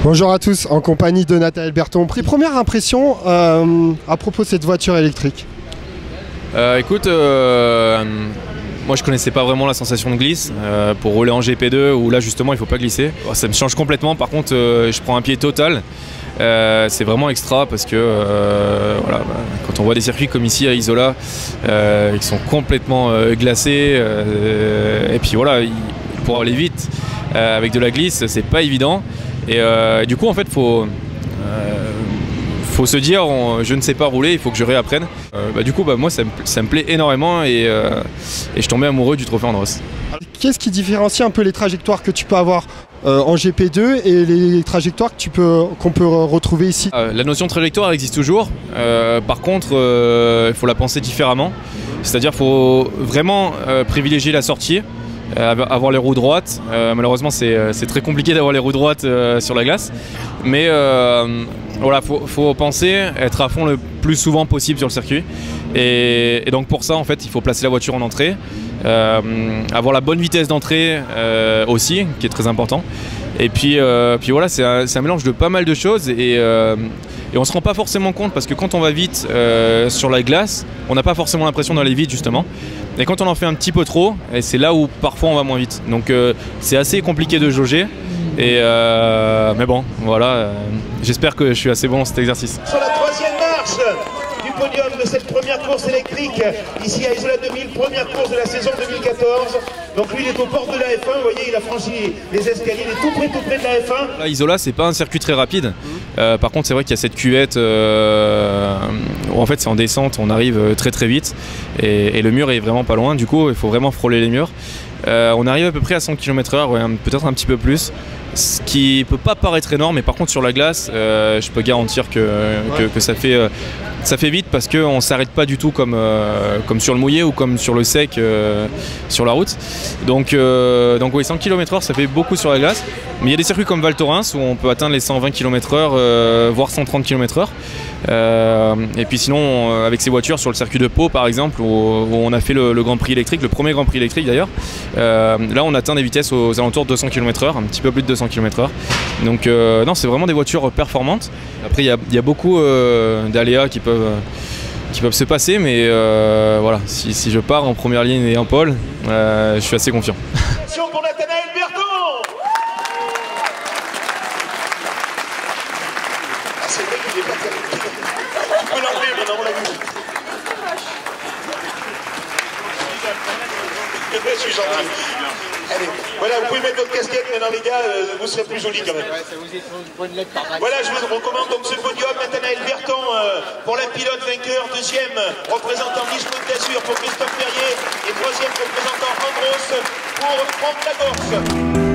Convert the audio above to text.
Bonjour à tous, en compagnie de Nathanaël Berton. Première impression à propos de cette voiture électrique. Écoute, moi je connaissais pas vraiment la sensation de glisse pour rouler en GP2 où là justement il faut pas glisser. Ça me change complètement, par contre je prends un pied total. C'est vraiment extra parce que voilà, quand on voit des circuits comme ici à Isola qui sont complètement glacés et puis voilà, pour aller vite avec de la glisse c'est pas évident et du coup en fait faut se dire je ne sais pas rouler, il faut que je réapprenne. Du coup moi ça me plaît énormément et je suis tombé amoureux du trophée Andros. Qu'est-ce qui différencie un peu les trajectoires que tu peux avoir en GP2 et les trajectoires qu'on peut retrouver ici? La notion de trajectoire existe toujours, par contre il faut la penser différemment, c'est-à-dire qu'il faut vraiment privilégier la sortie, avoir les roues droites. Malheureusement c'est très compliqué d'avoir les roues droites sur la glace, mais voilà, faut penser être à fond le plus souvent possible sur le circuit et donc pour ça en fait il faut placer la voiture en entrée, avoir la bonne vitesse d'entrée aussi qui est très important et puis voilà, c'est un mélange de pas mal de choses et on se rend pas forcément compte parce que quand on va vite sur la glace on n'a pas forcément l'impression d'aller vite justement, et quand on en fait un petit peu trop c'est là où parfois on va moins vite, donc c'est assez compliqué de jauger. Mais bon, voilà, j'espère que je suis assez bon dans cet exercice. Sur la troisième marche du podium de cette première course électrique, ici à Isola 2000, première course de la saison 2014. Donc lui il est aux portes de la F1, vous voyez il a franchi les escaliers, il est tout près de la F1. Là, Isola c'est pas un circuit très rapide, par contre c'est vrai qu'il y a cette cuvette où en fait c'est en descente, on arrive très vite et le mur est vraiment pas loin, du coup il faut vraiment frôler les murs. On arrive à peu près à 100 km/h, ouais, peut-être un petit peu plus, ce qui peut pas paraître énorme, mais par contre sur la glace, je peux garantir que ça fait vite parce qu'on s'arrête pas du tout comme sur le mouillé ou comme sur le sec sur la route. Donc oui, 100 km/h ça fait beaucoup sur la glace, mais il y a des circuits comme Val Thorens où on peut atteindre les 120 km/h, voire 130 km/h. Et puis sinon avec ces voitures sur le circuit de Pau par exemple où on a fait le Grand Prix électrique, le premier Grand Prix électrique d'ailleurs, là on atteint des vitesses aux alentours de 200 km/h, un petit peu plus de 200 km/h. Donc non, c'est vraiment des voitures performantes. Après il y a beaucoup d'aléas qui peuvent se passer, mais voilà, si je pars en première ligne et en pole, je suis assez confiant. Pour Nathanaël Berton. C'est vrai qu'il est pas terrible. On peut l'enlever maintenant, on l'a vu. Je suis gentil. Allez, voilà, vous pouvez mettre votre casquette maintenant les gars, vous serez plus jolis quand même. Voilà, je vous recommande donc ce podium, Nathanaël Berton pour la pilote vainqueur, deuxième représentant Michelin d'Azur pour Christophe Perrier et troisième représentant Andros pour Franck Lagorce.